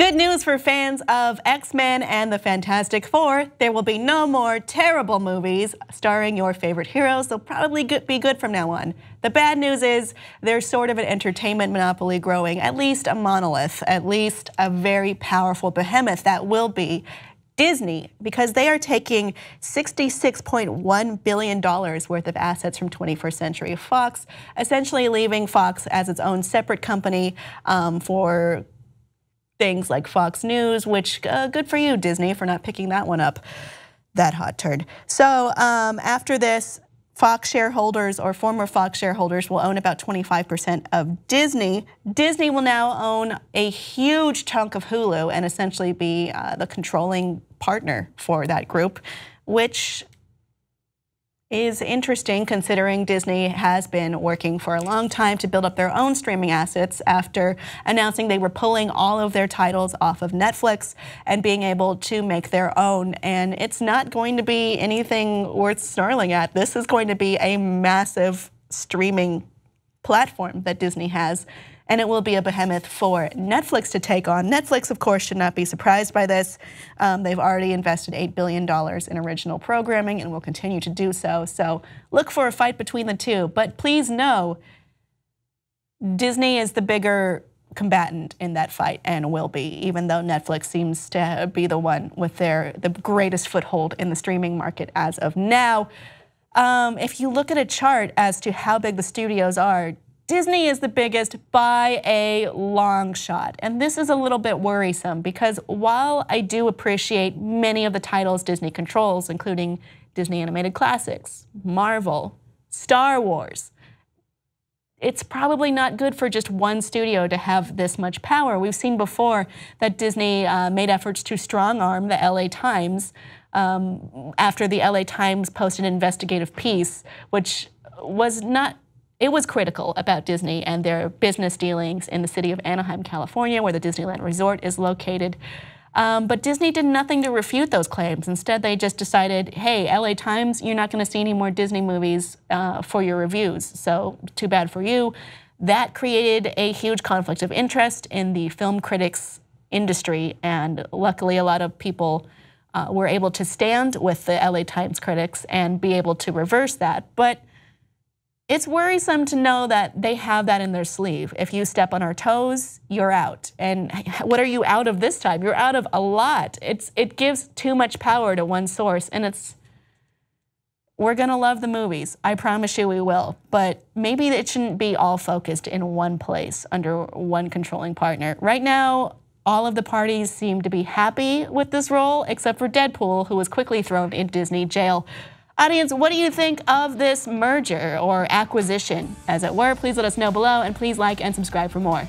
Good news for fans of X-Men and the Fantastic Four. There will be no more terrible movies starring your favorite heroes. They'll probably be good from now on. The bad news is there's sort of an entertainment monopoly growing, at least a monolith, at least a very powerful behemoth that will be Disney, because they are taking $66.1 billion worth of assets from 21st Century Fox, essentially leaving Fox as its own separate company for things like Fox News, which good for you, Disney, for not picking that one up, that hot turd. So after this, Fox shareholders or former Fox shareholders will own about 25% of Disney. Disney will now own a huge chunk of Hulu and essentially be the controlling partner for that group, which is interesting considering Disney has been working for a long time to build up their own streaming assets after announcing they were pulling all of their titles off of Netflix and being able to make their own. And it's not going to be anything worth snarling at. This is going to be a massive streaming platform that Disney has, and it will be a behemoth for Netflix to take on. Netflix, of course, should not be surprised by this. They've already invested $8 billion in original programming and will continue to do so. So look for a fight between the two. But please know, Disney is the bigger combatant in that fight and will be, even though Netflix seems to be the one with the greatest foothold in the streaming market as of now. If you look at a chart as to how big the studios are, Disney is the biggest by a long shot. And this is a little bit worrisome because while I do appreciate many of the titles Disney controls, including Disney Animated Classics, Marvel, Star Wars, it's probably not good for just one studio to have this much power. We've seen before that Disney made efforts to strong-arm the LA Times after the LA Times posted an investigative piece, which was not, it was critical about Disney and their business dealings in the city of Anaheim, California, where the Disneyland Resort is located. But Disney did nothing to refute those claims. Instead, they just decided, hey, LA Times, you're not going to see any more Disney movies for your reviews. So too bad for you. That created a huge conflict of interest in the film critics industry. And luckily, a lot of people were able to stand with the LA Times critics and be able to reverse that. But it's worrisome to know that they have that in their sleeve. If you step on our toes, you're out. And what are you out of this time? You're out of a lot. It gives too much power to one source, and we're gonna love the movies. I promise you we will. But maybe it shouldn't be all focused in one place under one controlling partner. Right now, all of the parties seem to be happy with this role, except for Deadpool, who was quickly thrown in Disney jail. Audience, what do you think of this merger or acquisition, as it were? Please let us know below, and please like and subscribe for more.